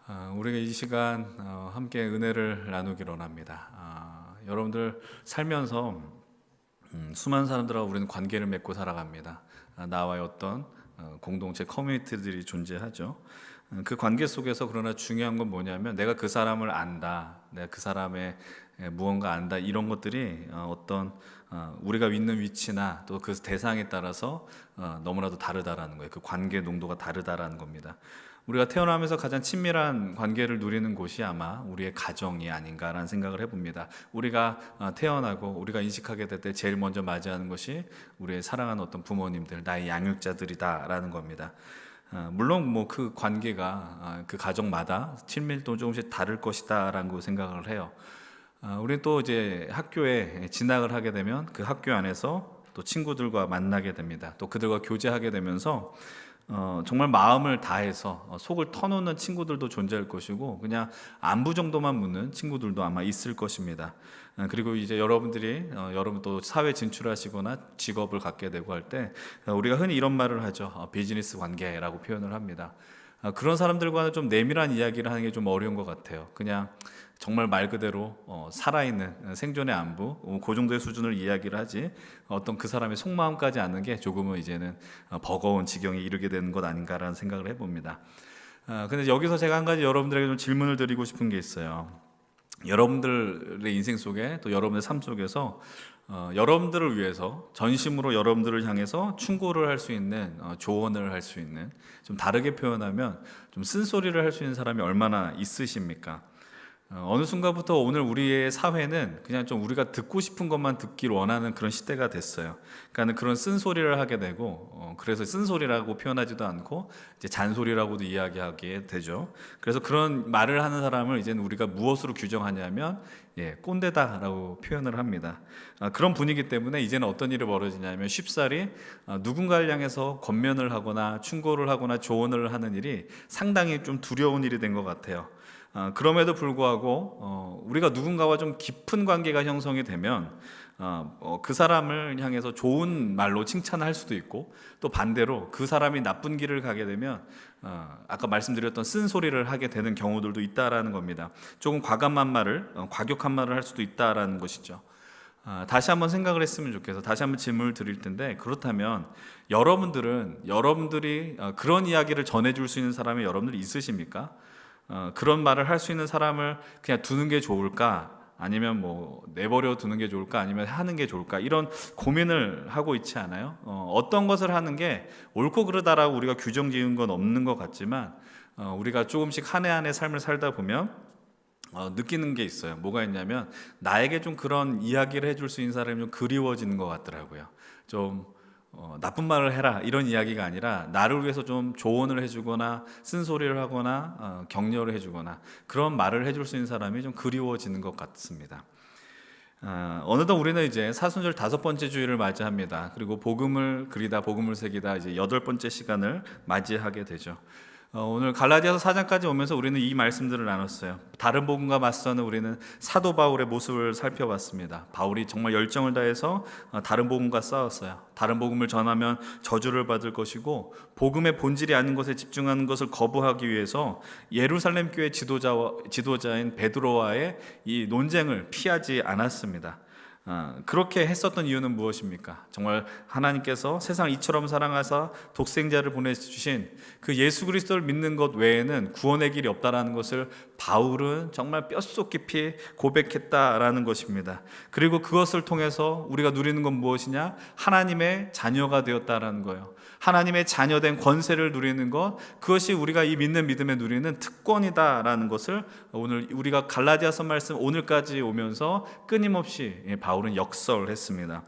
우리가 이 시간 함께 은혜를 나누기로 합니다. 여러분들 살면서 수많은 사람들하고 우리는 관계를 맺고 살아갑니다. 나와의 어떤 공동체 커뮤니티들이 존재하죠. 그 관계 속에서 그러나 중요한 건 뭐냐면 내가 그 사람을 안다, 내가 그 사람의 무언가 안다, 이런 것들이 어떤 우리가 있는 위치나 또 그 대상에 따라서 너무나도 다르다라는 거예요. 그 관계 농도가 다르다라는 겁니다. 우리가 태어나면서 가장 친밀한 관계를 누리는 곳이 아마 우리의 가정이 아닌가라는 생각을 해봅니다. 우리가 태어나고 우리가 인식하게 될 때 제일 먼저 맞이하는 것이 우리의 사랑하는 어떤 부모님들, 나의 양육자들이다라는 겁니다. 물론 뭐 그 관계가 그 가정마다 친밀도 조금씩 다를 것이다라는 거 생각을 해요. 우리는 또 이제 학교에 진학을 하게 되면 그 학교 안에서 또 친구들과 만나게 됩니다. 또 그들과 교제하게 되면서 정말 마음을 다해서 속을 터놓는 친구들도 존재할 것이고 그냥 안부 정도만 묻는 친구들도 아마 있을 것입니다. 그리고 이제 여러분들이 여러분 또 사회 진출하시거나 직업을 갖게 되고 할 때 우리가 흔히 이런 말을 하죠. 비즈니스 관계라고 표현을 합니다. 그런 사람들과는 좀 내밀한 이야기를 하는 게 좀 어려운 것 같아요. 그냥 정말 말 그대로 살아있는 생존의 안부, 그 정도의 수준을 이야기를 하지 어떤 그 사람의 속마음까지 아는 게 조금은 이제는 버거운 지경에 이르게 되는 것 아닌가라는 생각을 해봅니다. 근데 여기서 제가 한 가지 여러분들에게 좀 질문을 드리고 싶은 게 있어요. 여러분들의 인생 속에 또 여러분의 삶 속에서 여러분들을 위해서 전심으로 여러분들을 향해서 충고를 할 수 있는 조언을 할 수 있는, 좀 다르게 표현하면 좀 쓴소리를 할 수 있는 사람이 얼마나 있으십니까? 어느 순간부터 오늘 우리의 사회는 그냥 좀 우리가 듣고 싶은 것만 듣기를 원하는 그런 시대가 됐어요. 그러니까 그런 쓴소리를 하게 되고, 그래서 쓴소리라고 표현하지도 않고 이제 잔소리라고도 이야기하게 되죠. 그래서 그런 말을 하는 사람을 이제는 우리가 무엇으로 규정하냐면 꼰대다라고 표현을 합니다. 그런 분위기 때문에 이제는 어떤 일이 벌어지냐면 쉽사리 누군가를 향해서 권면을 하거나 충고를 하거나 조언을 하는 일이 상당히 좀 두려운 일이 된 것 같아요. 그럼에도 불구하고 우리가 누군가와 좀 깊은 관계가 형성이 되면 그 사람을 향해서 좋은 말로 칭찬할 수도 있고, 또 반대로 그 사람이 나쁜 길을 가게 되면 아까 말씀드렸던 쓴소리를 하게 되는 경우들도 있다라는 겁니다. 조금 과감한 말을, 과격한 말을 할 수도 있다라는 것이죠. 다시 한번 생각을 했으면 좋겠어. 다시 한번 질문을 드릴 텐데, 그렇다면 여러분들이 그런 이야기를 전해줄 수 있는 사람이 여러분들이 있으십니까? 그런 말을 할 수 있는 사람을 그냥 두는 게 좋을까? 아니면 뭐 내버려 두는 게 좋을까? 아니면 하는 게 좋을까? 이런 고민을 하고 있지 않아요? 어떤 것을 하는 게 옳고 그르다라고 우리가 규정 지은 건 없는 것 같지만 우리가 조금씩 한 해 한 해 삶을 살다 보면 느끼는 게 있어요. 뭐가 있냐면 나에게 좀 그런 이야기를 해줄 수 있는 사람이 좀 그리워지는 것 같더라고요. 좀 나쁜 말을 해라 이런 이야기가 아니라 나를 위해서 좀 조언을 해주거나 쓴소리를 하거나 격려를 해주거나 그런 말을 해줄 수 있는 사람이 좀 그리워지는 것 같습니다. 어느덧 우리는 이제 사순절 5번째 주일을 맞이합니다. 그리고 복음을 그리다 복음을 새기다 이제 8번째 시간을 맞이하게 되죠. 오늘 갈라디아서 4장까지 오면서 우리는 이 말씀들을 나눴어요. 다른 복음과 맞서는 우리는 사도 바울의 모습을 살펴봤습니다. 바울이 정말 열정을 다해서 다른 복음과 싸웠어요. 다른 복음을 전하면 저주를 받을 것이고 복음의 본질이 아닌 것에 집중하는 것을 거부하기 위해서 예루살렘 교회 지도자인 베드로와의 이 논쟁을 피하지 않았습니다. 그렇게 했었던 이유는 무엇입니까? 정말 하나님께서 세상을 이처럼 사랑하사 독생자를 보내주신 그 예수 그리스도를 믿는 것 외에는 구원의 길이 없다라는 것을 바울은 정말 뼛속 깊이 고백했다라는 것입니다. 그리고 그것을 통해서 우리가 누리는 건 무엇이냐? 하나님의 자녀가 되었다라는 거예요. 하나님의 자녀된 권세를 누리는 것, 그것이 우리가 이 믿는 믿음에 누리는 특권이다라는 것을 오늘 우리가 갈라디아서 말씀 오늘까지 오면서 끊임없이 바울은 역설했습니다.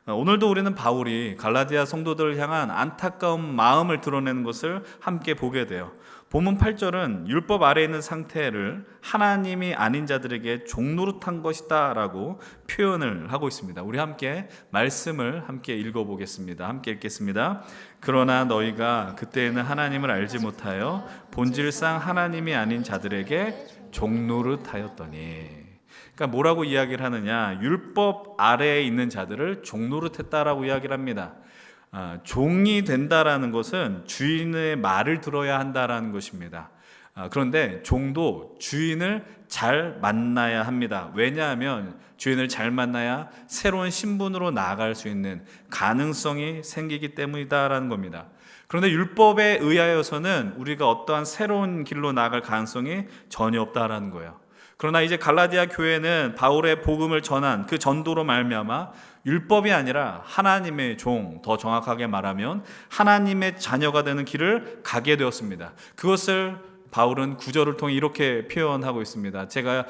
오늘도 우리는 바울이 갈라디아 성도들을 향한 안타까운 마음을 드러내는 것을 함께 보게 돼요. 본문 8절은 율법 아래에 있는 상태를 하나님이 아닌 자들에게 종노릇한 것이다 라고 표현을 하고 있습니다. 우리 함께 말씀을 함께 읽어보겠습니다. 함께 읽겠습니다. 그러나 너희가 그때에는 하나님을 알지 못하여 본질상 하나님이 아닌 자들에게 종노릇하였더니, 그러니까 뭐라고 이야기를 하느냐? 율법 아래에 있는 자들을 종노릇했다라고 이야기를 합니다. 종이 된다라는 것은 주인의 말을 들어야 한다라는 것입니다. 그런데 종도 주인을 잘 만나야 합니다. 왜냐하면 주인을 잘 만나야 새로운 신분으로 나아갈 수 있는 가능성이 생기기 때문이다라는 겁니다. 그런데 율법에 의하여서는 우리가 어떠한 새로운 길로 나아갈 가능성이 전혀 없다라는 거예요. 그러나 이제 갈라디아 교회는 바울의 복음을 전한 그 전도로 말미암아 율법이 아니라 하나님의 종, 더 정확하게 말하면 하나님의 자녀가 되는 길을 가게 되었습니다. 그것을 바울은 구절을 통해 이렇게 표현하고 있습니다. 제가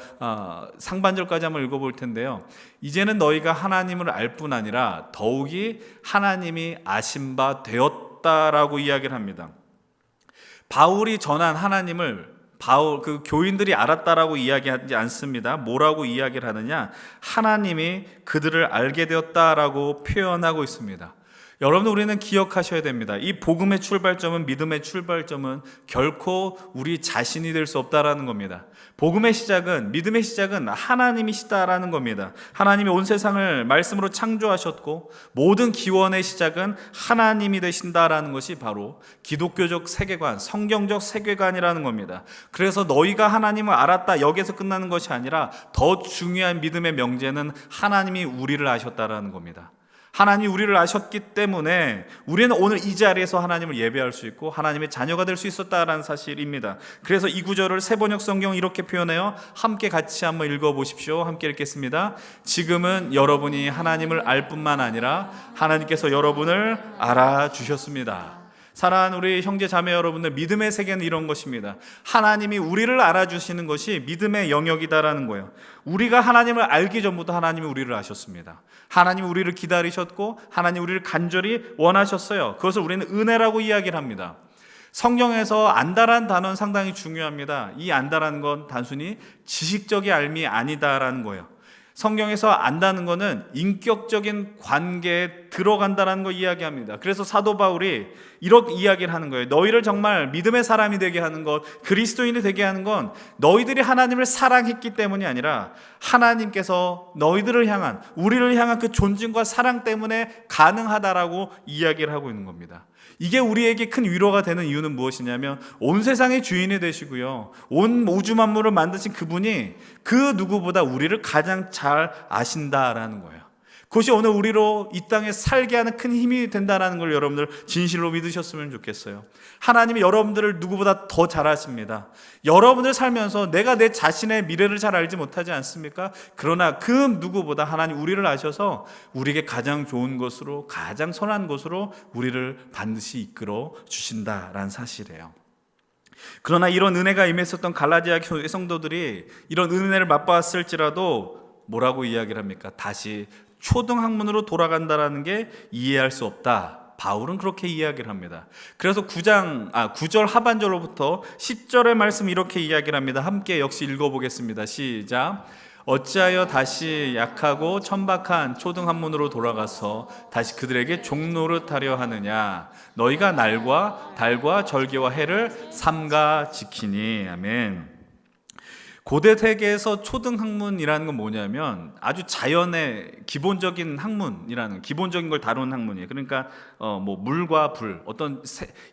상반절까지 한번 읽어볼 텐데요. 이제는 너희가 하나님을 알 뿐 아니라 더욱이 하나님이 아신 바 되었다라고 이야기를 합니다. 바울이 전한 하나님을 그 교인들이 알았다라고 이야기하지 않습니다. 뭐라고 이야기를 하느냐? 하나님이 그들을 알게 되었다라고 표현하고 있습니다. 여러분, 우리는 기억하셔야 됩니다. 이 복음의 출발점은, 믿음의 출발점은 결코 우리 자신이 될 수 없다라는 겁니다. 복음의 시작은, 믿음의 시작은 하나님이시다라는 겁니다. 하나님이 온 세상을 말씀으로 창조하셨고 모든 기원의 시작은 하나님이 되신다라는 것이 바로 기독교적 세계관, 성경적 세계관이라는 겁니다. 그래서 너희가 하나님을 알았다, 여기에서 끝나는 것이 아니라 더 중요한 믿음의 명제는 하나님이 우리를 아셨다라는 겁니다. 하나님이 우리를 아셨기 때문에 우리는 오늘 이 자리에서 하나님을 예배할 수 있고 하나님의 자녀가 될 수 있었다라는 사실입니다. 그래서 이 구절을 새번역 성경 이렇게 표현해요. 함께 같이 한번 읽어보십시오. 함께 읽겠습니다. 지금은 여러분이 하나님을 알 뿐만 아니라 하나님께서 여러분을 알아주셨습니다. 사랑하는 우리 형제 자매 여러분들, 믿음의 세계는 이런 것입니다. 하나님이 우리를 알아주시는 것이 믿음의 영역이다라는 거예요. 우리가 하나님을 알기 전부터 하나님이 우리를 아셨습니다. 하나님이 우리를 기다리셨고 하나님이 우리를 간절히 원하셨어요. 그것을 우리는 은혜라고 이야기를 합니다. 성경에서 안다라는 단어는 상당히 중요합니다. 이 안다라는 건 단순히 지식적인 알미 아니다라는 거예요. 성경에서 안다는 것은 인격적인 관계에 들어간다는 거 이야기합니다. 그래서 사도 바울이 이렇게 이야기를 하는 거예요. 너희를 정말 믿음의 사람이 되게 하는 것, 그리스도인이 되게 하는 건 너희들이 하나님을 사랑했기 때문이 아니라 하나님께서 너희들을 향한, 우리를 향한 그 존중과 사랑 때문에 가능하다라고 이야기를 하고 있는 겁니다. 이게 우리에게 큰 위로가 되는 이유는 무엇이냐면 온 세상의 주인이 되시고요, 온 우주 만물을 만드신 그분이 그 누구보다 우리를 가장 잘 아신다라는 거예요. 그것이 오늘 우리로 이 땅에 살게 하는 큰 힘이 된다는 걸 여러분들 진실로 믿으셨으면 좋겠어요. 하나님이 여러분들을 누구보다 더 잘 아십니다. 여러분들 살면서 내가 내 자신의 미래를 잘 알지 못하지 않습니까? 그러나 그 누구보다 하나님 우리를 아셔서 우리에게 가장 좋은 것으로, 가장 선한 것으로 우리를 반드시 이끌어 주신다라는 사실이에요. 그러나 이런 은혜가 임했었던 갈라디아 교회 성도들이 이런 은혜를 맛봤을지라도 뭐라고 이야기를 합니까? 다시 초등학문으로 돌아간다라는 게 이해할 수 없다. 바울은 그렇게 이야기를 합니다. 그래서 9절 하반절로부터 10절의 말씀 이렇게 이야기를 합니다. 함께 역시 읽어보겠습니다. 시작. 어찌하여 다시 약하고 천박한 초등학문으로 돌아가서 다시 그들에게 종노릇하려 하느냐? 너희가 날과 달과 절기와 해를 삼가 지키니. 아멘. 고대 세계에서 초등학문이라는 건 뭐냐면 아주 자연의 기본적인 학문이라는, 기본적인 걸 다루는 학문이에요. 그러니까 뭐 물과 불,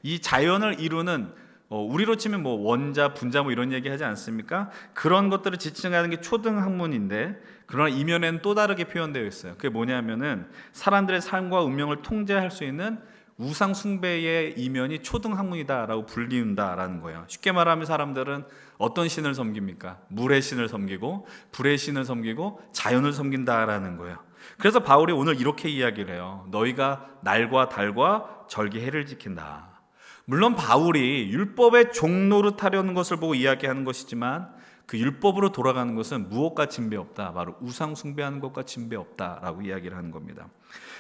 이 자연을 이루는, 우리로 치면 뭐 원자, 분자 뭐 이런 얘기 하지 않습니까? 그런 것들을 지칭하는 게 초등학문인데, 그러나 이면에는 또 다르게 표현되어 있어요. 그게 뭐냐면은 사람들의 삶과 운명을 통제할 수 있는 우상 숭배의 이면이 초등학문이다라고 불리운다라는 거예요. 쉽게 말하면 사람들은 어떤 신을 섬깁니까? 물의 신을 섬기고 불의 신을 섬기고 자연을 섬긴다라는 거예요. 그래서 바울이 오늘 이렇게 이야기를 해요. 너희가 날과 달과 절기 해를 지킨다. 물론 바울이 율법의 종노릇하려는 것을 보고 이야기하는 것이지만 그 율법으로 돌아가는 것은 무엇과 진배 없다. 바로 우상 숭배하는 것과 진배 없다라고 이야기를 하는 겁니다.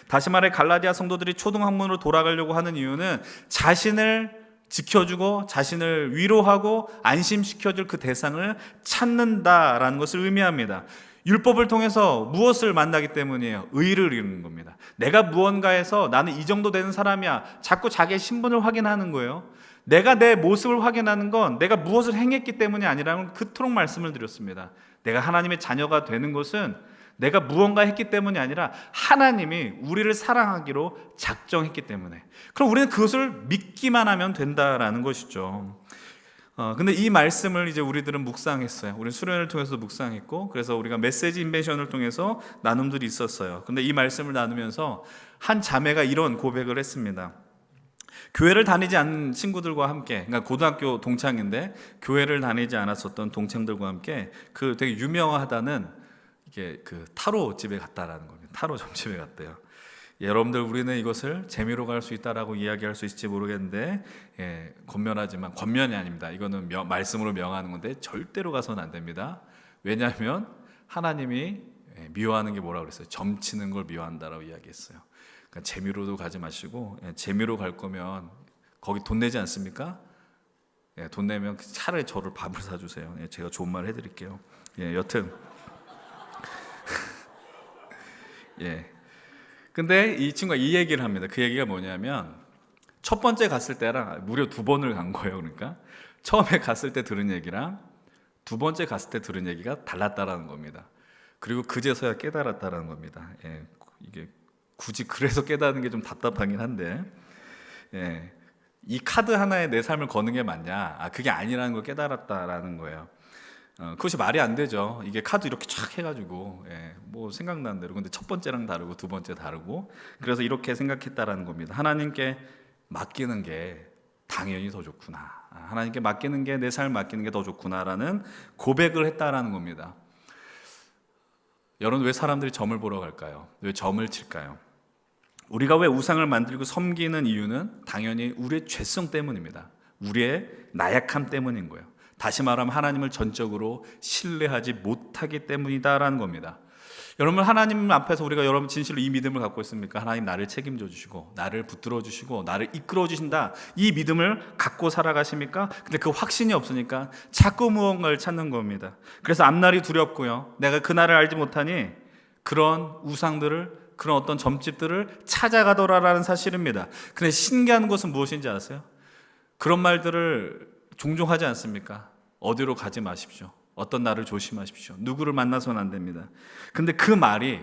다시 말해 갈라디아 성도들이 초등학문으로 돌아가려고 하는 이유는 자신을 지켜주고 자신을 위로하고 안심시켜줄 그 대상을 찾는다라는 것을 의미합니다. 율법을 통해서 무엇을 만나기 때문이에요? 의를 이루는 겁니다. 내가 무언가에서 나는 이 정도 되는 사람이야, 자꾸 자기의 신분을 확인하는 거예요. 내가 내 모습을 확인하는 건 내가 무엇을 행했기 때문이 아니라는 그토록 말씀을 드렸습니다. 내가 하나님의 자녀가 되는 것은 내가 무언가 했기 때문이 아니라 하나님이 우리를 사랑하기로 작정했기 때문에, 그럼 우리는 그것을 믿기만 하면 된다라는 것이죠. 근데 이 말씀을 이제 우리들은 묵상했어요. 우리는 수련을 통해서 묵상했고, 그래서 우리가 메시지 인벤션을 통해서 나눔들이 있었어요. 근데 이 말씀을 나누면서 한 자매가 이런 고백을 했습니다. 교회를 다니지 않은 친구들과 함께, 그러니까 고등학교 동창인데 교회를 다니지 않았었던 동창들과 함께 그 되게 유명하다는 이게 그 타로 집에 갔다라는 겁니다. 타로 점집에 갔대요. 여러분들, 우리는 이것을 재미로 갈 수 있다라고 이야기할 수 있을지 모르겠는데, 권면하지만, 권면이 아닙니다. 이거는 말씀으로 명하는 건데 절대로 가서는 안 됩니다. 왜냐하면 하나님이 미워하는 게 뭐라고 그랬어요? 점치는 걸 미워한다라고 이야기했어요. 그러니까 재미로도 가지 마시고, 재미로 갈 거면 거기 돈 내지 않습니까? 돈 내면 차라리 저를 밥을 사주세요. 제가 좋은 말 해드릴게요. 여튼 근데 이 친구가 이 얘기를 합니다. 그 얘기가 뭐냐면, 첫 번째 갔을 때랑 무려 2번을 간 거예요. 그러니까 처음에 갔을 때 들은 얘기랑 두 번째 갔을 때 들은 얘기가 달랐다라는 겁니다. 그리고 그제서야 깨달았다라는 겁니다. 이게 굳이 그래서 깨닫는 게 좀 답답하긴 한데, 이 카드 하나에 내 삶을 거는 게 맞냐? 그게 아니라는 걸 깨달았다라는 거예요. 그것이 말이 안 되죠. 이게 카드 이렇게 쫙 해가지고 뭐 생각나는 대로. 근데 첫 번째랑 다르고 두 번째 다르고, 그래서 이렇게 생각했다라는 겁니다. 하나님께 맡기는 게 당연히 더 좋구나. 하나님께 맡기는 게, 내 삶을 맡기는 게 더 좋구나라는 고백을 했다라는 겁니다. 여러분, 왜 사람들이 점을 보러 갈까요? 왜 점을 칠까요? 우리가 왜 우상을 만들고 섬기는 이유는 당연히 우리의 죄성 때문입니다. 우리의 나약함 때문인 거예요. 다시 말하면 하나님을 전적으로 신뢰하지 못하기 때문이다라는 겁니다. 여러분, 하나님 앞에서 우리가 여러분 진실로 이 믿음을 갖고 있습니까? 하나님 나를 책임져 주시고 나를 붙들어 주시고 나를 이끌어 주신다, 이 믿음을 갖고 살아가십니까? 근데 그 확신이 없으니까 자꾸 무언가를 찾는 겁니다. 그래서 앞날이 두렵고요, 내가 그날을 알지 못하니 그런 우상들을, 그런 어떤 점집들을 찾아가더라라는 사실입니다. 근데 신기한 것은 무엇인지 아세요? 그런 말들을 종종 하지 않습니까? 어디로 가지 마십시오. 어떤 날을 조심하십시오. 누구를 만나서는 안 됩니다. 근데 그 말이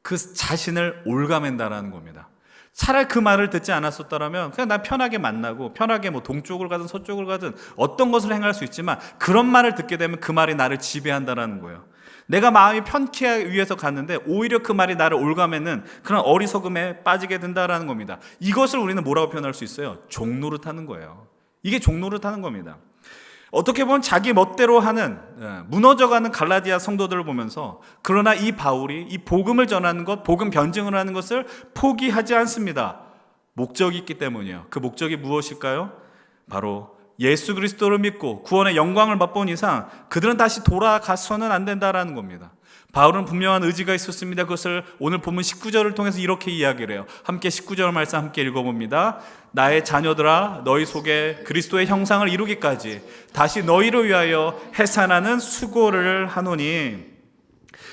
그 자신을 올가맨다라는 겁니다. 차라리 그 말을 듣지 않았었더라면 그냥 난 편하게 만나고 편하게 뭐 동쪽을 가든 서쪽을 가든 어떤 것을 행할 수 있지만, 그런 말을 듣게 되면 그 말이 나를 지배한다라는 거예요. 내가 마음이 편케하기 위해서 갔는데 오히려 그 말이 나를 올가매는 그런 어리석음에 빠지게 된다라는 겁니다. 이것을 우리는 뭐라고 표현할 수 있어요? 종노릇하는 거예요. 이게 종노릇하는 겁니다. 어떻게 보면 자기 멋대로 하는, 무너져가는 갈라디아 성도들을 보면서, 그러나 이 바울이 이 복음을 전하는 것, 복음 변증을 하는 것을 포기하지 않습니다. 목적이 있기 때문이에요. 그 목적이 무엇일까요? 바로 예수 그리스도를 믿고 구원의 영광을 맛본 이상 그들은 다시 돌아가서는 안 된다라는 겁니다. 바울은 분명한 의지가 있었습니다. 그것을 오늘 본문 19절을 통해서 이렇게 이야기를 해요. 함께 19절 말씀 함께 읽어봅니다. 나의 자녀들아, 너희 속에 그리스도의 형상을 이루기까지 다시 너희를 위하여 해산하는 수고를 하노니.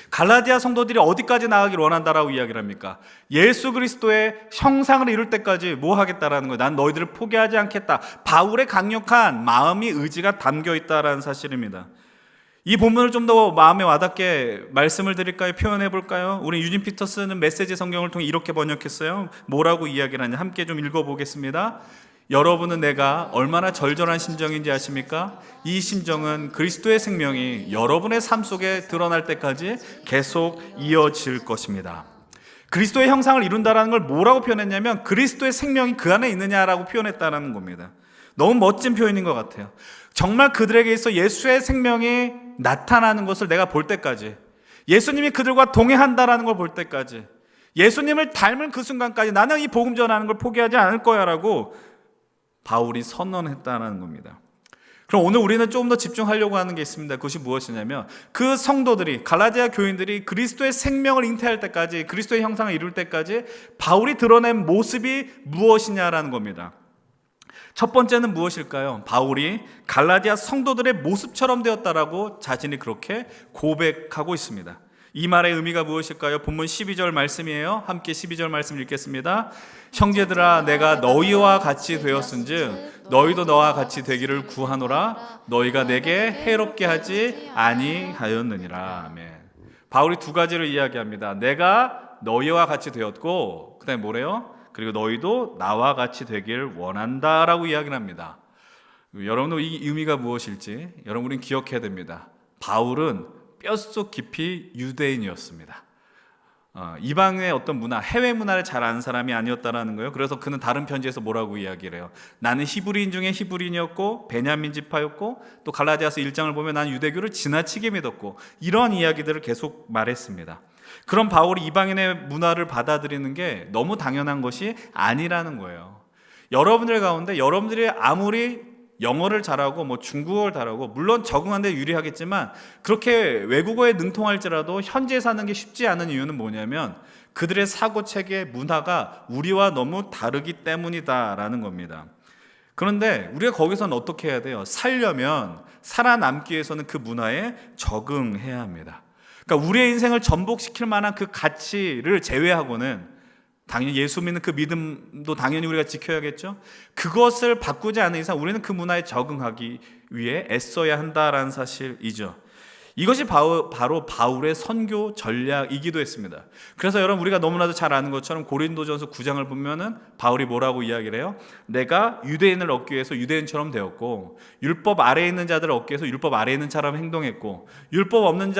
갈라디아 성도들이 어디까지 나아가기를 원한다라고 이야기를 합니까? 예수 그리스도의 형상을 이룰 때까지 뭐 하겠다라는 거예요. 난 너희들을 포기하지 않겠다. 바울의 강력한 마음이, 의지가 담겨 있다라는 사실입니다. 이 본문을 좀 더 마음에 와닿게 말씀을 드릴까요? 표현해 볼까요? 우리 유진 피터스는 메시지 성경을 통해 이렇게 번역했어요. 뭐라고 이야기를 하냐? 함께 좀 읽어보겠습니다. 여러분은 내가 얼마나 절절한 심정인지 아십니까? 이 심정은 그리스도의 생명이 여러분의 삶 속에 드러날 때까지 계속 이어질 것입니다. 그리스도의 형상을 이룬다는 걸 뭐라고 표현했냐면, 그리스도의 생명이 그 안에 있느냐라고 표현했다는 겁니다. 너무 멋진 표현인 것 같아요. 정말 그들에게 있어 예수의 생명이 나타나는 것을 내가 볼 때까지, 예수님이 그들과 동행한다라는 걸 볼 때까지, 예수님을 닮은 그 순간까지 나는 이 복음 전하는 걸 포기하지 않을 거야 라고 바울이 선언했다는 겁니다. 그럼 오늘 우리는 조금 더 집중하려고 하는 게 있습니다. 그것이 무엇이냐면, 그 성도들이, 갈라디아 교인들이 그리스도의 생명을 잉태할 때까지, 그리스도의 형상을 이룰 때까지 바울이 드러낸 모습이 무엇이냐라는 겁니다. 첫 번째는 무엇일까요? 바울이 갈라디아 성도들의 모습처럼 되었다라고 자신이 그렇게 고백하고 있습니다. 이 말의 의미가 무엇일까요? 본문 12절 말씀이에요. 함께 12절 말씀 읽겠습니다. 형제들아, 내가 너희와 같이 되었은즉 너희도 너와 같이 되기를 구하노라. 너희가 내게 해롭게 하지 아니하였느니라. 아멘. 바울이 두 가지를 이야기합니다. 내가 너희와 같이 되었고, 그다음에 뭐래요? 그리고 너희도 나와 같이 되길 원한다라고 이야기를 합니다. 여러분도 이 의미가 무엇일지 여러분 우리는 기억해야 됩니다. 바울은 뼛속 깊이 유대인이었습니다. 이방의 어떤 문화, 해외 문화를 잘 아는 사람이 아니었다라는 거예요. 그래서 그는 다른 편지에서 뭐라고 이야기를 해요? 나는 히브리인 중에 히브리인이었고 베냐민 지파였고 또 갈라디아서 1장을 보면 나는 유대교를 지나치게 믿었고 이런 이야기들을 계속 말했습니다. 그런 바울이 이방인의 문화를 받아들이는 게 너무 당연한 것이 아니라는 거예요. 여러분들 가운데 여러분들이 아무리 영어를 잘하고 뭐 중국어를 잘하고 물론 적응하는 데 유리하겠지만 그렇게 외국어에 능통할지라도 현지에 사는 게 쉽지 않은 이유는 뭐냐면 그들의 사고체계, 문화가 우리와 너무 다르기 때문이다라는 겁니다. 그런데 우리가 거기서는 어떻게 해야 돼요? 살아남기 위해서는 그 문화에 적응해야 합니다. 그러니까 우리의 인생을 전복시킬 만한 그 가치를 제외하고는 당연히 예수 믿는 그 믿음도 당연히 우리가 지켜야겠죠. 그것을 바꾸지 않는 이상 우리는 그 문화에 적응하기 위해 애써야 한다라는 사실이죠. 이것이 바로 바울의 선교 전략이기도 했습니다. 그래서 여러분 우리가 너무나도 잘 아는 것처럼 고린도전서 9장을 보면은 바울이 뭐라고 이야기를 해요? 내가 유대인을 얻기 위해서 유대인처럼 되었고 율법 아래에 있는 자들을 얻기 위해서 율법 아래에 있는 자처럼 행동했고 율법 없는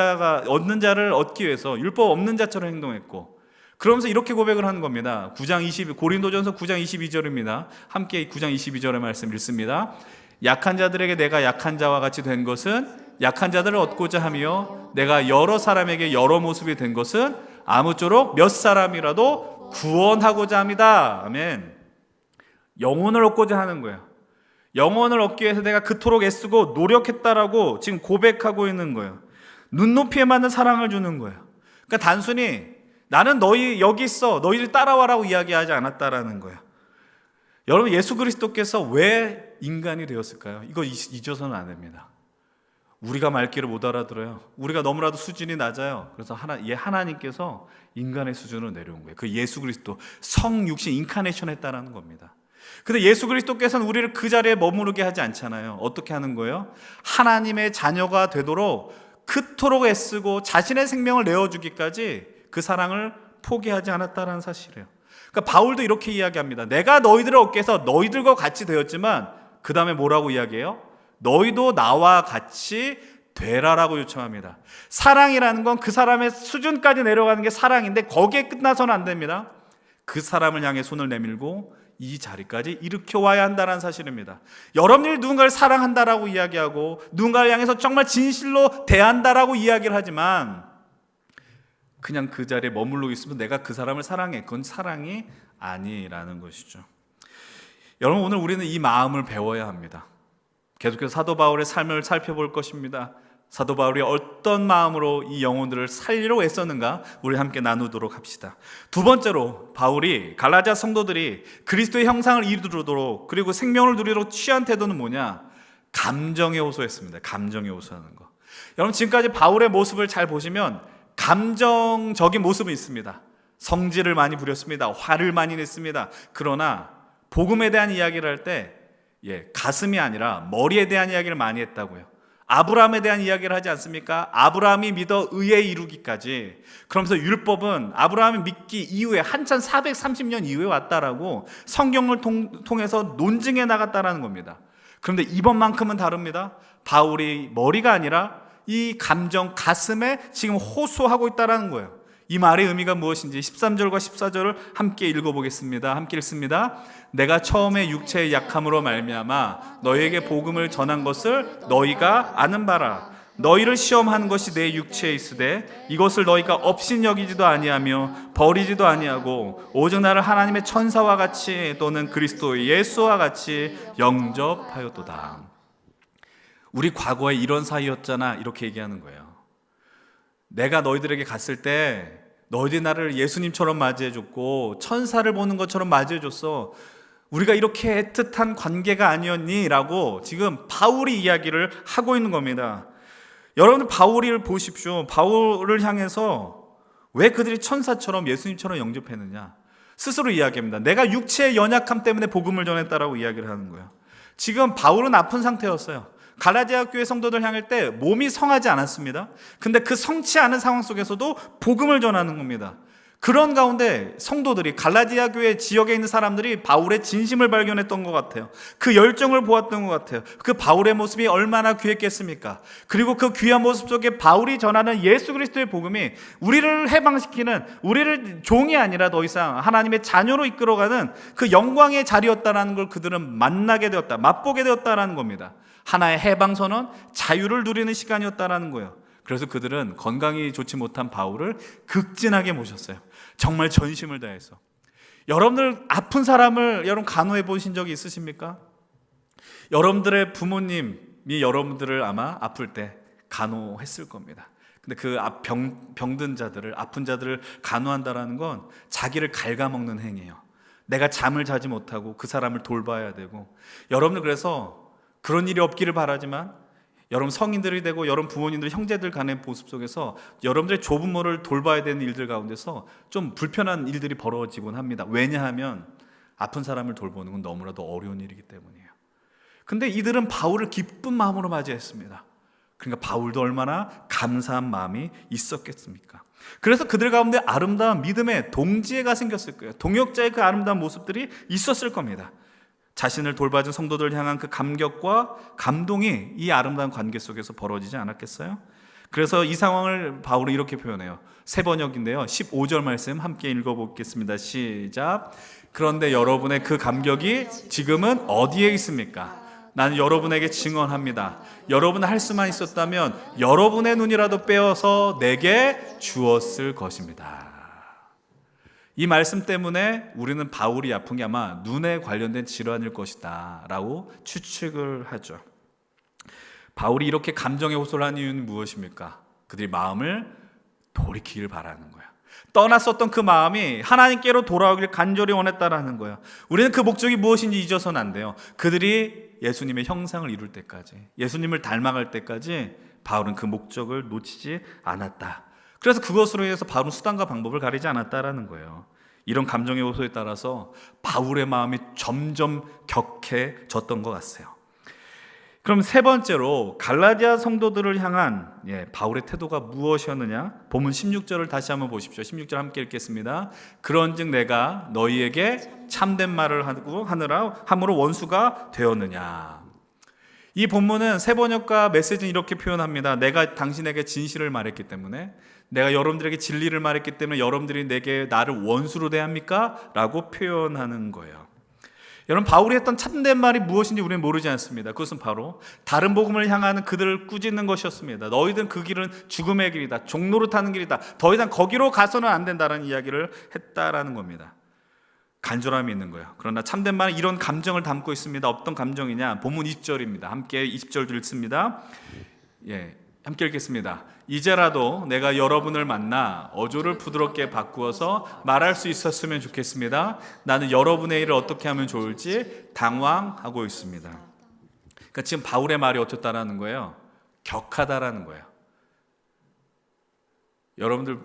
자를 얻기 위해서 율법 없는 자처럼 행동했고 그러면서 이렇게 고백을 하는 겁니다. 고린도전서 9장 22절입니다. 함께 9장 22절의 말씀 읽습니다. 약한 자들에게 내가 약한 자와 같이 된 것은 약한 자들을 얻고자 하며 내가 여러 사람에게 여러 모습이 된 것은 아무쪼록 몇 사람이라도 구원하고자 합니다. 아멘. 영혼을 얻고자 하는 거예요. 영혼을 얻기 위해서 내가 그토록 애쓰고 노력했다라고 지금 고백하고 있는 거예요. 눈높이에 맞는 사랑을 주는 거예요. 그러니까 단순히 나는 너희 여기 있어 너희들 따라와라고 이야기하지 않았다라는 거예요. 여러분 예수 그리스도께서 왜 인간이 되었을까요? 이거 잊어서는 안 됩니다. 우리가 말귀를 못 알아들어요. 우리가 너무나도 수준이 낮아요. 그래서 하나님께서 인간의 수준으로 내려온 거예요. 그 예수 그리스도 성육신 인카네이션 했다라는 겁니다. 근데 예수 그리스도께서는 우리를 그 자리에 머무르게 하지 않잖아요. 어떻게 하는 거예요? 하나님의 자녀가 되도록 그토록 애쓰고 자신의 생명을 내어주기까지 그 사랑을 포기하지 않았다는 사실이에요. 그러니까 바울도 이렇게 이야기합니다. 내가 너희들을 얻기 위해서 너희들과 같이 되었지만 그 다음에 뭐라고 이야기해요? 너희도 나와 같이 되라라고 요청합니다. 사랑이라는 건 그 사람의 수준까지 내려가는 게 사랑인데 거기에 끝나서는 안 됩니다. 그 사람을 향해 손을 내밀고 이 자리까지 일으켜 와야 한다는 사실입니다. 여러분들이 누군가를 사랑한다라고 이야기하고 누군가를 향해서 정말 진실로 대한다라고 이야기를 하지만 그냥 그 자리에 머물러 있으면 내가 그 사람을 사랑해. 그건 사랑이 아니라는 것이죠. 여러분 오늘 우리는 이 마음을 배워야 합니다. 계속해서 사도 바울의 삶을 살펴볼 것입니다. 사도 바울이 어떤 마음으로 이 영혼들을 살리려고 애썼는가 우리 함께 나누도록 합시다. 두 번째로 바울이 갈라디아 성도들이 그리스도의 형상을 이루도록 그리고 생명을 누리도록 취한 태도는 뭐냐? 감정에 호소했습니다. 감정에 호소하는 거. 여러분 지금까지 바울의 모습을 잘 보시면 감정적인 모습은 있습니다. 성질을 많이 부렸습니다. 화를 많이 냈습니다. 그러나 복음에 대한 이야기를 할 때 가슴이 아니라 머리에 대한 이야기를 많이 했다고요. 아브라함에 대한 이야기를 하지 않습니까? 아브라함이 믿어 의에 이루기까지. 그러면서 율법은 아브라함이 믿기 이후에 한참 430년 이후에 왔다라고 성경을 통해서 논증해 나갔다라는 겁니다. 그런데 이번만큼은 다릅니다. 바울이 머리가 아니라 이 감정 가슴에 지금 호소하고 있다라는 거예요. 이 말의 의미가 무엇인지 13절과 14절을 함께 읽어보겠습니다. 함께 읽습니다. 내가 처음에 육체의 약함으로 말미암아 너희에게 복음을 전한 것을 너희가 아는 바라. 너희를 시험하는 것이 내 육체에 있으되 이것을 너희가 업신여기지도 아니하며 버리지도 아니하고 오직 나를 하나님의 천사와 같이 또는 그리스도 예수와 같이 영접하였도다. 우리 과거에 이런 사이였잖아 이렇게 얘기하는 거예요. 내가 너희들에게 갔을 때 너희들이 나를 예수님처럼 맞이해줬고 천사를 보는 것처럼 맞이해줬어. 우리가 이렇게 애틋한 관계가 아니었니? 라고 지금 바울이 이야기를 하고 있는 겁니다. 여러분들 바울을 보십시오. 바울을 향해서 왜 그들이 천사처럼 예수님처럼 영접했느냐? 스스로 이야기합니다. 내가 육체의 연약함 때문에 복음을 전했다라고 이야기를 하는 거예요. 지금 바울은 아픈 상태였어요. 갈라디아 교회 성도들 향할 때 몸이 성하지 않았습니다. 근데 그 성치 않은 상황 속에서도 복음을 전하는 겁니다. 그런 가운데 성도들이, 갈라디아 교회 지역에 있는 사람들이 바울의 진심을 발견했던 것 같아요. 그 열정을 보았던 것 같아요. 그 바울의 모습이 얼마나 귀했겠습니까? 그리고 그 귀한 모습 속에 바울이 전하는 예수 그리스도의 복음이 우리를 해방시키는, 우리를 종이 아니라 더 이상 하나님의 자녀로 이끌어가는 그 영광의 자리였다는 걸 그들은 만나게 되었다, 맛보게 되었다는 겁니다. 하나의 해방선언, 자유를 누리는 시간이었다는 거예요. 그래서 그들은 건강이 좋지 못한 바울을 극진하게 모셨어요. 정말 전심을 다해서. 여러분들 아픈 사람을 여러분 간호해 보신 적이 있으십니까? 여러분들의 부모님이 여러분들을 아마 아플 때 간호했을 겁니다. 근데 그 병든 자들을, 아픈 자들을 간호한다라는 건 자기를 갉아먹는 행위예요. 내가 잠을 자지 못하고 그 사람을 돌봐야 되고, 여러분들 그래서 그런 일이 없기를 바라지만 여러분 성인들이 되고 여러분 부모님들, 형제들 간의 모습 속에서 여러분들의 좁은 모를 돌봐야 되는 일들 가운데서 좀 불편한 일들이 벌어지곤 합니다. 왜냐하면 아픈 사람을 돌보는 건 너무나도 어려운 일이기 때문이에요. 근데 이들은 바울을 기쁜 마음으로 맞이했습니다. 그러니까 바울도 얼마나 감사한 마음이 있었겠습니까? 그래서 그들 가운데 아름다운 믿음의 동지애가 생겼을 거예요. 동역자의 그 아름다운 모습들이 있었을 겁니다. 자신을 돌봐준 성도들을 향한 그 감격과 감동이 이 아름다운 관계 속에서 벌어지지 않았겠어요? 그래서 이 상황을 바울은 이렇게 표현해요. 세 번역인데요, 15절 말씀 함께 읽어보겠습니다. 시작. 그런데 여러분의 그 감격이 지금은 어디에 있습니까? 나는 여러분에게 증언합니다. 여러분 할 수만 있었다면 여러분의 눈이라도 빼어서 내게 주었을 것입니다. 이 말씀 때문에 우리는 바울이 아픈 게 아마 눈에 관련된 질환일 것이다 라고 추측을 하죠. 바울이 이렇게 감정에 호소를 한 이유는 무엇입니까? 그들이 마음을 돌이키길 바라는 거예요. 떠났었던 그 마음이 하나님께로 돌아오길 간절히 원했다라는 거예요. 우리는 그 목적이 무엇인지 잊어서는 안 돼요. 그들이 예수님의 형상을 이룰 때까지, 예수님을 닮아갈 때까지 바울은 그 목적을 놓치지 않았다. 그래서 그것으로 인해서 바울은 수단과 방법을 가리지 않았다라는 거예요. 이런 감정의 호소에 따라서 바울의 마음이 점점 격해졌던 것 같아요. 그럼 세 번째로 갈라디아 성도들을 향한 바울의 태도가 무엇이었느냐? 본문 16절을 다시 한번 보십시오. 16절 함께 읽겠습니다. 그런즉 내가 너희에게 참된 말을 함으로 원수가 되었느냐? 이 본문은 세 번역과 메시지는 이렇게 표현합니다. 내가 당신에게 진실을 말했기 때문에, 내가 여러분들에게 진리를 말했기 때문에 여러분들이 나를 원수로 대합니까? 라고 표현하는 거예요. 여러분, 바울이 했던 참된 말이 무엇인지 우리는 모르지 않습니다. 그것은 바로 다른 복음을 향하는 그들을 꾸짖는 것이었습니다. 너희들은 그 길은 죽음의 길이다, 종로를 타는 길이다, 더 이상 거기로 가서는 안 된다는 이야기를 했다라는 겁니다. 간절함이 있는 거예요. 그러나 참된 말은 이런 감정을 담고 있습니다. 어떤 감정이냐? 본문 20절입니다. 함께 20절 읽습니다. 함께 읽겠습니다. 이제라도 내가 여러분을 만나 어조를 부드럽게 바꾸어서 말할 수 있었으면 좋겠습니다. 나는 여러분의 일을 어떻게 하면 좋을지 당황하고 있습니다. 그러니까 지금 바울의 말이 어떻다라는 거예요? 격하다라는 거예요. 여러분들,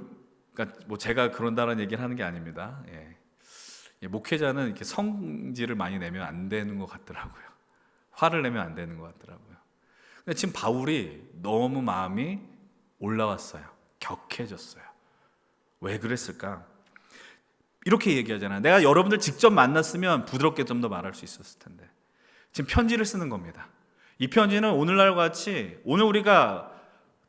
그러니까 뭐 제가 그런다는 얘기를 하는 게 아닙니다. 목회자는 이렇게 성질을 많이 내면 안 되는 것 같더라고요. 화를 내면 안 되는 것 같더라고요. 근데 지금 바울이 너무 마음이 올라왔어요. 격해졌어요. 왜 그랬을까? 이렇게 얘기하잖아요. 내가 여러분들 직접 만났으면 부드럽게 좀 더 말할 수 있었을 텐데. 지금 편지를 쓰는 겁니다. 이 편지는 오늘날 같이 오늘 우리가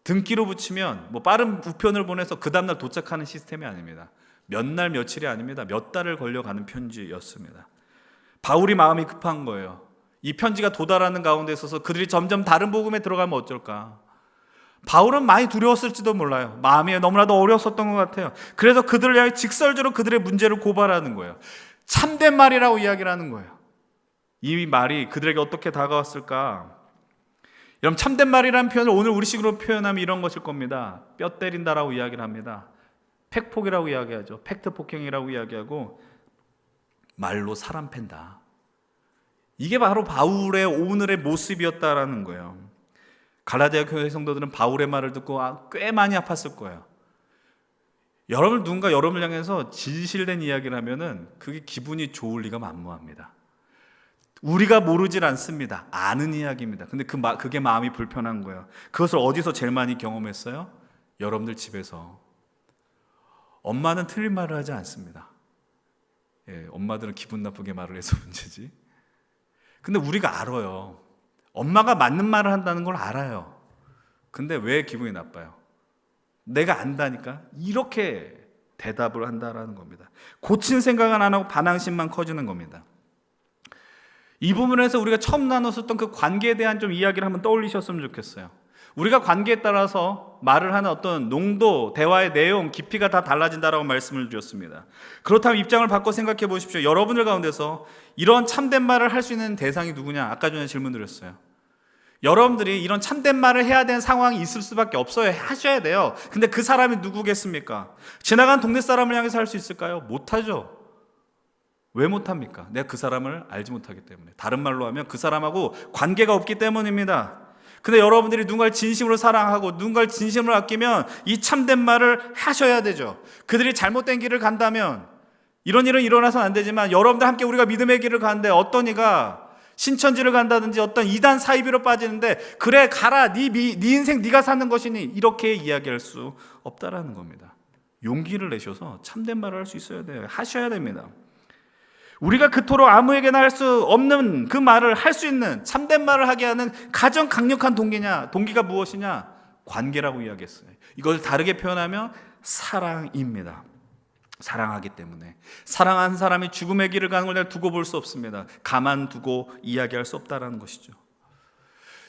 등기로 붙이면 뭐 빠른 우편을 보내서 그 다음날 도착하는 시스템이 아닙니다. 몇 날 며칠이 아닙니다. 몇 달을 걸려가는 편지였습니다. 바울이 마음이 급한 거예요. 이 편지가 도달하는 가운데 있어서 그들이 점점 다른 복음에 들어가면 어쩔까? 바울은 많이 두려웠을지도 몰라요. 마음이 너무나도 어려웠었던 것 같아요. 그래서 그들을 향해 직설적으로 그들의 문제를 고발하는 거예요. 참된 말이라고 이야기를 하는 거예요. 이 말이 그들에게 어떻게 다가왔을까? 여러분, 참된 말이라는 표현을 오늘 우리식으로 표현하면 이런 것일 겁니다. 뼈 때린다라고 이야기를 합니다. 팩폭이라고 이야기하죠. 팩트 폭행이라고 이야기하고, 말로 사람 팬다. 이게 바로 바울의 오늘의 모습이었다라는 거예요. 갈라디아 교회 성도들은 바울의 말을 듣고 꽤 많이 아팠을 거예요. 누군가 여러분을 향해서 진실된 이야기를 하면은 그게 기분이 좋을 리가 만무합니다. 우리가 모르질 않습니다. 아는 이야기입니다. 근데 그게 마음이 불편한 거예요. 그것을 어디서 제일 많이 경험했어요? 여러분들 집에서. 엄마는 틀린 말을 하지 않습니다. 엄마들은 기분 나쁘게 말을 해서 문제지. 근데 우리가 알아요. 엄마가 맞는 말을 한다는 걸 알아요. 근데 왜 기분이 나빠요? 내가 안다니까 이렇게 대답을 한다라는 겁니다. 고친 생각은 안 하고 반항심만 커지는 겁니다. 이 부분에서 우리가 처음 나눴었던 그 관계에 대한 좀 이야기를 한번 떠올리셨으면 좋겠어요. 우리가 관계에 따라서 말을 하는 어떤 농도, 대화의 내용, 깊이가 다 달라진다라고 말씀을 드렸습니다. 그렇다면 입장을 바꿔 생각해 보십시오. 여러분들 가운데서 이런 참된 말을 할 수 있는 대상이 누구냐? 아까 전에 질문 드렸어요. 여러분들이 이런 참된 말을 해야 되는 상황이 있을 수밖에 없어요. 하셔야 돼요. 근데 그 사람이 누구겠습니까? 지나간 동네 사람을 향해서 할 수 있을까요? 못하죠. 왜 못합니까? 내가 그 사람을 알지 못하기 때문에. 다른 말로 하면 그 사람하고 관계가 없기 때문입니다. 근데 여러분들이 누군가를 진심으로 사랑하고 누군가를 진심으로 아끼면 이 참된 말을 하셔야 되죠. 그들이 잘못된 길을 간다면 이런 일은 일어나서는 안 되지만 여러분들 함께 우리가 믿음의 길을 가는데 어떤 이가 신천지를 간다든지 어떤 이단 사이비로 빠지는데 그래 가라 네 인생 네가 사는 것이니 이렇게 이야기할 수 없다라는 겁니다. 용기를 내셔서 참된 말을 할 수 있어야 돼요. 하셔야 됩니다. 우리가 그토록 아무에게나 할 수 없는 그 말을 할 수 있는 참된 말을 하게 하는 가장 강력한 동기가 무엇이냐? 관계라고 이야기했어요. 이걸 다르게 표현하면 사랑입니다. 사랑하기 때문에 사랑한 사람이 죽음의 길을 가는 걸 내가 두고 볼 수 없습니다. 가만두고 이야기할 수 없다라는 것이죠.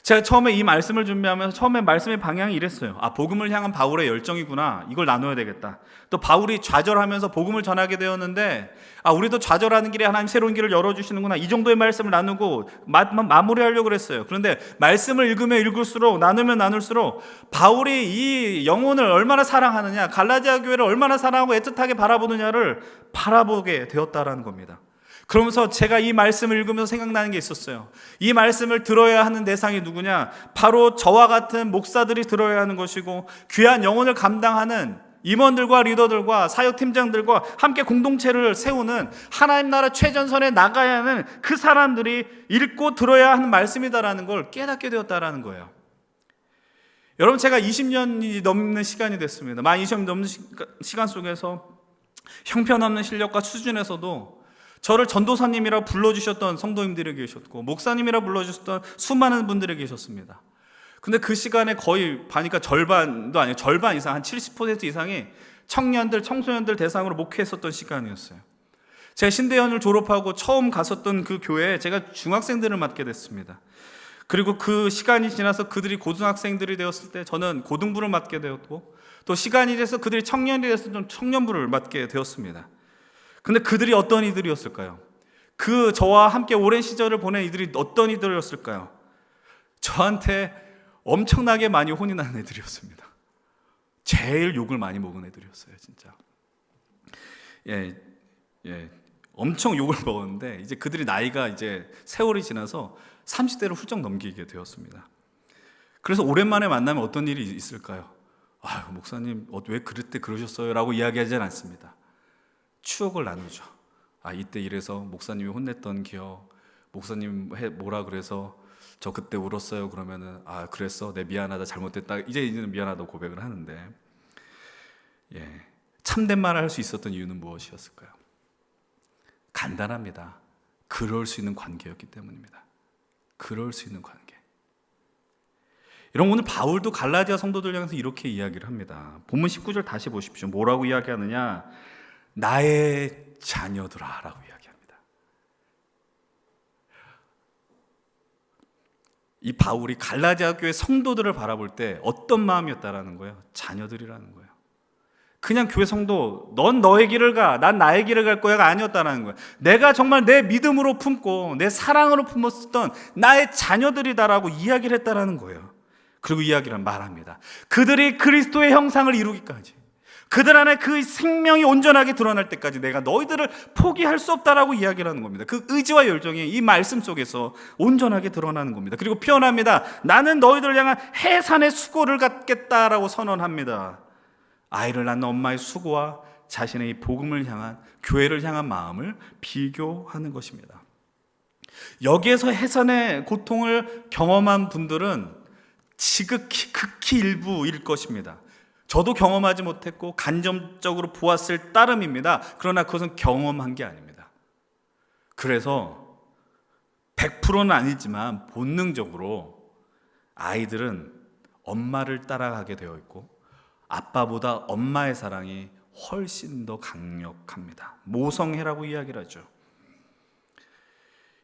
제가 처음에 이 말씀을 준비하면서 처음에 말씀의 방향이 이랬어요. 복음을 향한 바울의 열정이구나. 이걸 나눠야 되겠다. 또 바울이 좌절하면서 복음을 전하게 되었는데 우리도 좌절하는 길에 하나님 새로운 길을 열어주시는구나. 이 정도의 말씀을 나누고 마무리하려고 그랬어요. 그런데 말씀을 읽으면 읽을수록 나누면 나눌수록 바울이 이 영혼을 얼마나 사랑하느냐, 갈라디아 교회를 얼마나 사랑하고 애틋하게 바라보느냐를 바라보게 되었다라는 겁니다. 그러면서 제가 이 말씀을 읽으면서 생각나는 게 있었어요. 이 말씀을 들어야 하는 대상이 누구냐? 바로 저와 같은 목사들이 들어야 하는 것이고 귀한 영혼을 감당하는 임원들과 리더들과 사역팀장들과 함께 공동체를 세우는 하나님 나라 최전선에 나가야 하는 그 사람들이 읽고 들어야 하는 말씀이다라는 걸 깨닫게 되었다라는 거예요. 여러분, 제가 20년이 넘는 시간이 됐습니다. 만 20년 넘는 시간 속에서 형편없는 실력과 수준에서도 저를 전도사님이라 불러주셨던 성도님들이 계셨고 목사님이라 불러주셨던 수많은 분들이 계셨습니다. 근데 그 시간에 거의 보니까 절반도 아니고 절반 이상 한 70% 이상이 청년들, 청소년들 대상으로 목회했었던 시간이었어요. 제가 신대현을 졸업하고 처음 갔었던 그 교회에 제가 중학생들을 맡게 됐습니다. 그리고 그 시간이 지나서 그들이 고등학생들이 되었을 때 저는 고등부를 맡게 되었고 또 시간이 돼서 그들이 청년이 돼서 좀 청년부를 맡게 되었습니다. 근데 그들이 어떤 이들이었을까요? 저와 함께 오랜 시절을 보낸 이들이 어떤 이들이었을까요? 저한테 엄청나게 많이 혼이 나는 애들이었습니다. 제일 욕을 많이 먹은 애들이었어요, 진짜. 엄청 욕을 먹었는데 이제 그들이 나이가 이제 세월이 지나서 30대를 훌쩍 넘기게 되었습니다. 그래서 오랜만에 만나면 어떤 일이 있을까요? 목사님 왜 그때 그러셨어요? 라고 이야기하지는 않습니다. 추억을 나누죠. 이때 이래서 목사님이 혼냈던 기억, 목사님 뭐라 그래서 저 그때 울었어요. 그러면은 그랬어, 내 미안하다, 잘못됐다, 이제는 미안하다고 고백을 하는데 참된 말을 할 수 있었던 이유는 무엇이었을까요? 간단합니다. 그럴 수 있는 관계였기 때문입니다. 그럴 수 있는 관계. 오늘 바울도 갈라디아 성도들 향해서 이렇게 이야기를 합니다. 본문 19절 다시 보십시오. 뭐라고 이야기하느냐? 나의 자녀들아 라고 이야기합니다. 이 바울이 갈라디아 교회 성도들을 바라볼 때 어떤 마음이었다라는 거예요? 자녀들이라는 거예요. 그냥 교회 성도, 넌 너의 길을 가, 난 나의 길을 갈 거야가 아니었다는 거예요. 내가 정말 내 믿음으로 품고 내 사랑으로 품었던 나의 자녀들이다라고 이야기를 했다라는 거예요. 그리고 이야기를 말합니다. 그들이 그리스도의 형상을 이루기까지, 그들 안에 그 생명이 온전하게 드러날 때까지 내가 너희들을 포기할 수 없다라고 이야기를 하는 겁니다. 그 의지와 열정이 이 말씀 속에서 온전하게 드러나는 겁니다. 그리고 표현합니다. 나는 너희들을 향한 해산의 수고를 갖겠다라고 선언합니다. 아이를 낳는 엄마의 수고와 자신의 이 복음을 향한, 교회를 향한 마음을 비교하는 것입니다. 여기에서 해산의 고통을 경험한 분들은 지극히 극히 일부일 것입니다. 저도 경험하지 못했고 간접적으로 보았을 따름입니다. 그러나 그것은 경험한 게 아닙니다. 그래서 100%는 아니지만 본능적으로 아이들은 엄마를 따라가게 되어 있고 아빠보다 엄마의 사랑이 훨씬 더 강력합니다. 모성애라고 이야기를 하죠.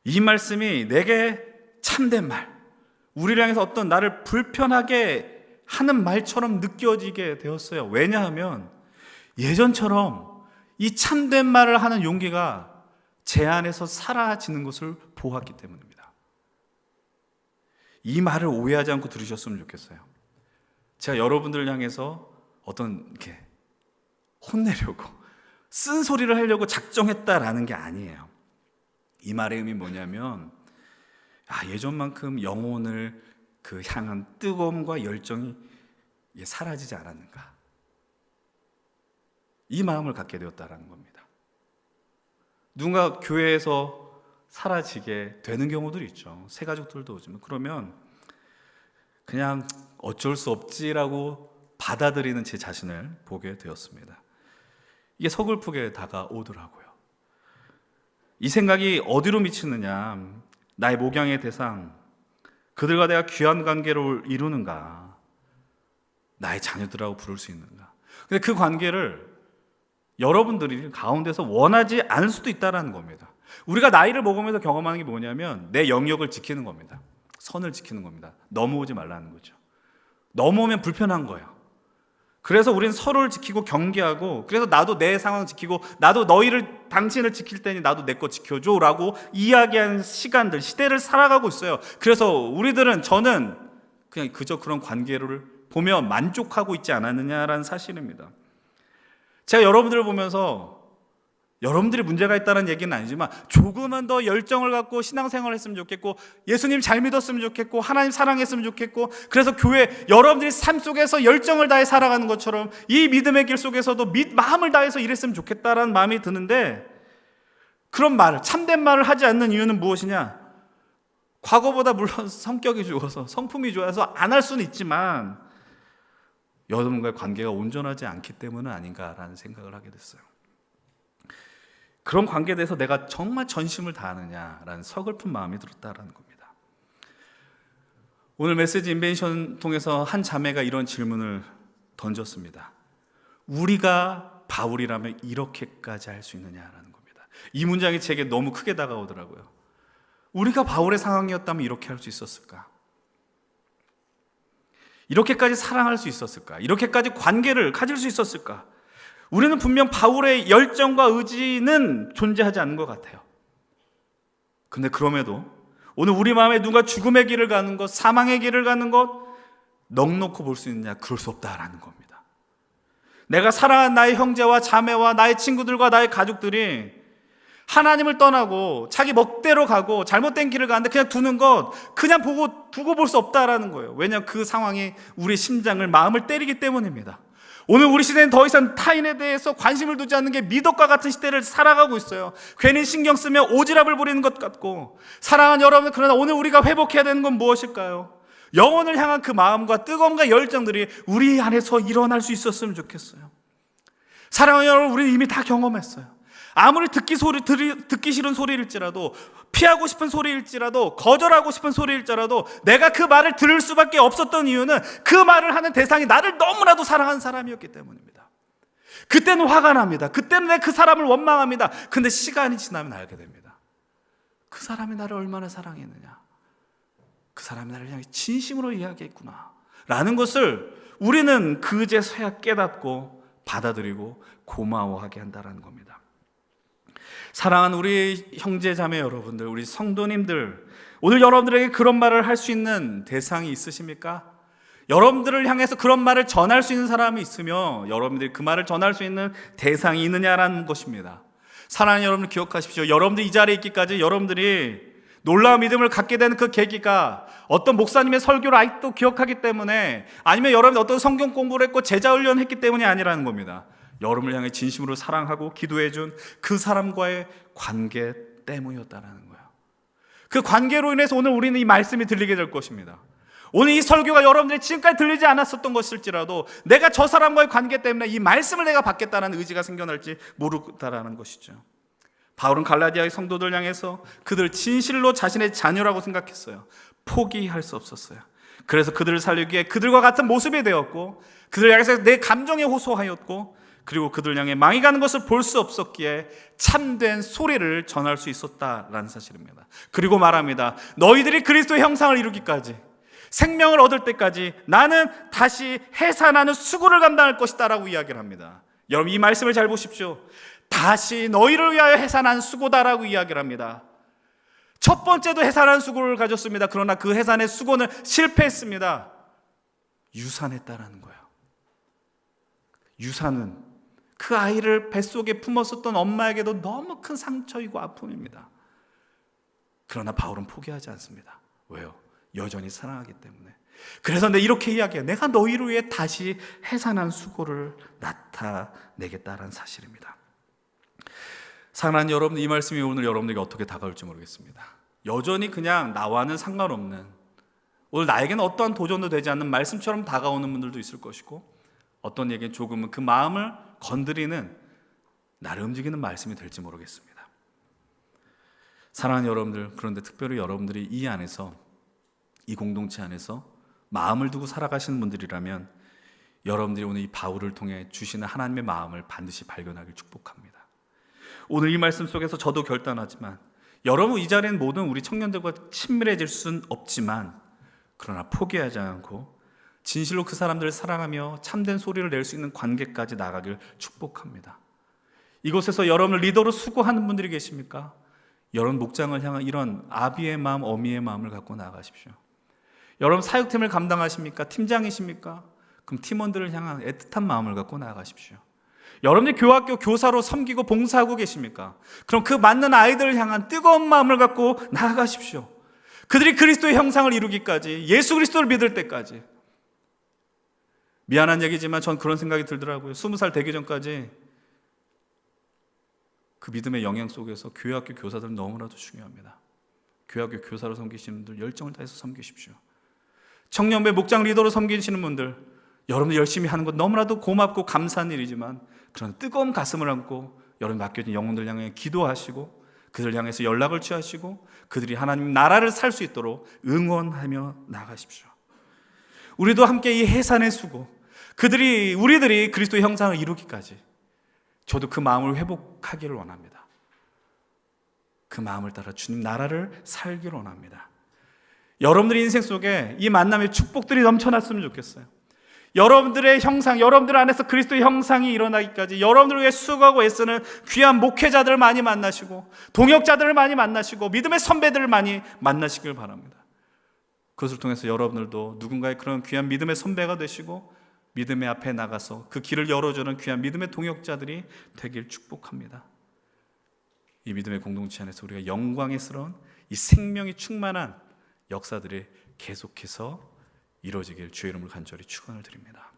이 말씀이 내게 참된 말, 우리를 향해서 어떤 나를 불편하게 하는 말처럼 느껴지게 되었어요. 왜냐하면 예전처럼 이 참된 말을 하는 용기가 제 안에서 사라지는 것을 보았기 때문입니다. 이 말을 오해하지 않고 들으셨으면 좋겠어요. 제가 여러분들을 향해서 어떤 이렇게 혼내려고 쓴소리를 하려고 작정했다라는 게 아니에요. 이 말의 의미 뭐냐면 예전만큼 영혼을 그 향한 뜨거움과 열정이 사라지지 않았는가, 이 마음을 갖게 되었다라는 겁니다. 누군가 교회에서 사라지게 되는 경우들이 있죠. 새 가족들도 오지만 그러면 그냥 어쩔 수 없지라고 받아들이는 제 자신을 보게 되었습니다. 이게 서글프게 다가오더라고요. 이 생각이 어디로 미치느냐, 나의 목양의 대상, 그들과 내가 귀한 관계를 이루는가, 나의 자녀들하고 부를 수 있는가. 근데 그 관계를 여러분들이 가운데서 원하지 않을 수도 있다는 겁니다. 우리가 나이를 먹으면서 경험하는 게 뭐냐면 내 영역을 지키는 겁니다. 선을 지키는 겁니다. 넘어오지 말라는 거죠. 넘어오면 불편한 거예요. 그래서 우리는 서로를 지키고 경계하고, 그래서 나도 내 상황 지키고, 나도 당신을 지킬 테니 나도 내 거 지켜줘 라고 이야기하는 시간들, 시대를 살아가고 있어요. 그래서 저는 그냥 그저 그런 관계를 보며 만족하고 있지 않았느냐라는 사실입니다. 제가 여러분들을 보면서 여러분들이 문제가 있다는 얘기는 아니지만 조금은 더 열정을 갖고 신앙생활을 했으면 좋겠고, 예수님 잘 믿었으면 좋겠고, 하나님 사랑했으면 좋겠고, 그래서 교회 여러분들이 삶 속에서 열정을 다해 살아가는 것처럼 이 믿음의 길 속에서도 마음을 다해서 일했으면 좋겠다라는 마음이 드는데, 그런 말을, 참된 말을 하지 않는 이유는 무엇이냐? 과거보다 물론 성격이 좋아서, 성품이 좋아서 안 할 수는 있지만 여러분과의 관계가 온전하지 않기 때문은 아닌가라는 생각을 하게 됐어요. 그런 관계에 대해서 내가 정말 전심을 다하느냐라는 서글픈 마음이 들었다라는 겁니다. 오늘 메시지 인벤션 통해서 한 자매가 이런 질문을 던졌습니다. 우리가 바울이라면 이렇게까지 할 수 있느냐라는 겁니다. 이 문장이 제게 너무 크게 다가오더라고요. 우리가 바울의 상황이었다면 이렇게 할 수 있었을까? 이렇게까지 사랑할 수 있었을까? 이렇게까지 관계를 가질 수 있었을까? 우리는 분명 바울의 열정과 의지는 존재하지 않는 것 같아요. 근데 그럼에도 오늘 우리 마음에 누가 죽음의 길을 가는 것, 사망의 길을 가는 것 넉넉히 볼 수 있느냐? 그럴 수 없다라는 겁니다. 내가 사랑한 나의 형제와 자매와 나의 친구들과 나의 가족들이 하나님을 떠나고 자기 멋대로 가고 잘못된 길을 가는데 그냥 두는 것, 그냥 두고 볼 수 없다라는 거예요. 왜냐하면 그 상황이 우리 심장을, 마음을 때리기 때문입니다. 오늘 우리 시대는 더 이상 타인에 대해서 관심을 두지 않는 게 미덕과 같은 시대를 살아가고 있어요. 괜히 신경 쓰며 오지랖을 부리는 것 같고. 사랑하는 여러분, 그러나 오늘 우리가 회복해야 되는 건 무엇일까요? 영혼을 향한 그 마음과 뜨거움과 열정들이 우리 안에서 일어날 수 있었으면 좋겠어요. 사랑하는 여러분, 우리는 이미 다 경험했어요. 아무리 듣기 싫은 소리일지라도, 피하고 싶은 소리일지라도, 거절하고 싶은 소리일지라도 내가 그 말을 들을 수밖에 없었던 이유는 그 말을 하는 대상이 나를 너무나도 사랑하는 사람이었기 때문입니다. 그때는 화가 납니다. 그때는 내가 그 사람을 원망합니다. 근데 시간이 지나면 알게 됩니다. 그 사람이 나를 얼마나 사랑했느냐, 그 사람이 나를 향해 진심으로 이야기했구나 라는 것을 우리는 그제서야 깨닫고 받아들이고 고마워하게 한다는 겁니다. 사랑하는 우리 형제 자매 여러분들, 우리 성도님들, 오늘 여러분들에게 그런 말을 할 수 있는 대상이 있으십니까? 여러분들을 향해서 그런 말을 전할 수 있는 사람이 있으며 여러분들이 그 말을 전할 수 있는 대상이 있느냐라는 것입니다. 사랑하는 여러분, 기억하십시오. 여러분들이 이 자리에 있기까지 여러분들이 놀라운 믿음을 갖게 되는 그 계기가 어떤 목사님의 설교를 아직도 기억하기 때문에, 아니면 여러분이 어떤 성경 공부를 했고 제자 훈련을 했기 때문이 아니라는 겁니다. 여러분을 향해 진심으로 사랑하고 기도해준 그 사람과의 관계 때문이었다는 거예요. 그 관계로 인해서 오늘 우리는 이 말씀이 들리게 될 것입니다. 오늘 이 설교가 여러분들이 지금까지 들리지 않았었던 것일지라도 내가 저 사람과의 관계 때문에 이 말씀을 내가 받겠다는 의지가 생겨날지 모르다라는 것이죠. 바울은 갈라디아의 성도들 향해서 그들 진실로 자신의 자녀라고 생각했어요. 포기할 수 없었어요. 그래서 그들을 살리기 위해 그들과 같은 모습이 되었고, 그들을 향해서 내 감정에 호소하였고, 그리고 그들 향해 망해가는 것을 볼 수 없었기에 참된 소리를 전할 수 있었다라는 사실입니다. 그리고 말합니다. 너희들이 그리스도의 형상을 이루기까지, 생명을 얻을 때까지 나는 다시 해산하는 수고를 감당할 것이다 라고 이야기를 합니다. 여러분, 이 말씀을 잘 보십시오. 다시 너희를 위하여 해산한 수고다라고 이야기를 합니다. 첫 번째도 해산한 수고를 가졌습니다. 그러나 그 해산의 수고는 실패했습니다. 유산했다라는 거예요. 유산은 그 아이를 뱃속에 품었었던 엄마에게도 너무 큰 상처이고 아픔입니다. 그러나 바울은 포기하지 않습니다. 왜요? 여전히 사랑하기 때문에. 그래서 이렇게 이야기해요. 내가 너희를 위해 다시 해산한 수고를 나타내겠다라는 사실입니다. 사랑하는 여러분, 이 말씀이 오늘 여러분에게 어떻게 다가올지 모르겠습니다. 여전히 그냥 나와는 상관없는, 오늘 나에게는 어떠한 도전도 되지 않는 말씀처럼 다가오는 분들도 있을 것이고, 어떤 얘기는 조금은 그 마음을 건드리는, 나를 움직이는 말씀이 될지 모르겠습니다. 사랑하는 여러분들, 그런데 특별히 여러분들이 이 안에서, 이 공동체 안에서 마음을 두고 살아가시는 분들이라면 여러분들이 오늘 이 바울을 통해 주시는 하나님의 마음을 반드시 발견하길 축복합니다. 오늘 이 말씀 속에서 저도 결단하지만, 여러분 이 자리엔 모든 우리 청년들과 친밀해질 수는 없지만, 그러나 포기하지 않고 진실로 그 사람들을 사랑하며 참된 소리를 낼 수 있는 관계까지 나가길 축복합니다. 이곳에서 여러분을 리더로 수고하는 분들이 계십니까? 여러분 목장을 향한 이런 아비의 마음, 어미의 마음을 갖고 나아가십시오. 여러분 사역팀을 감당하십니까? 팀장이십니까? 그럼 팀원들을 향한 애틋한 마음을 갖고 나아가십시오. 여러분이 교학교 교사로 섬기고 봉사하고 계십니까? 그럼 그 맞는 아이들을 향한 뜨거운 마음을 갖고 나아가십시오. 그들이 그리스도의 형상을 이루기까지, 예수 그리스도를 믿을 때까지. 미안한 얘기지만 전 그런 생각이 들더라고요. 20살 되기 전까지 그 믿음의 영향 속에서 교회학교 교사들은 너무나도 중요합니다. 교회학교 교사로 섬기시는 분들 열정을 다해서 섬기십시오. 청년부의 목장 리더로 섬기시는 분들, 여러분들 열심히 하는 것 너무나도 고맙고 감사한 일이지만, 그런 뜨거운 가슴을 안고 여러분 맡겨진 영혼들 향해 기도하시고, 그들 향해서 연락을 취하시고, 그들이 하나님 나라를 살 수 있도록 응원하며 나가십시오. 우리도 함께 이 해산의 수고, 우리들이 그리스도의 형상을 이루기까지, 저도 그 마음을 회복하기를 원합니다. 그 마음을 따라 주님 나라를 살기를 원합니다. 여러분들의 인생 속에 이 만남의 축복들이 넘쳐났으면 좋겠어요. 여러분들의 형상, 여러분들 안에서 그리스도의 형상이 일어나기까지 여러분들을 위해 수고하고 애쓰는 귀한 목회자들을 많이 만나시고, 동역자들을 많이 만나시고, 믿음의 선배들을 많이 만나시길 바랍니다. 그것을 통해서 여러분들도 누군가의 그런 귀한 믿음의 선배가 되시고, 믿음의 앞에 나가서 그 길을 열어주는 귀한 믿음의 동역자들이 되길 축복합니다. 이 믿음의 공동체 안에서 우리가 영광스러운 이 생명이 충만한 역사들이 계속해서 이루어지길 주의 이름으로 간절히 축원을 드립니다.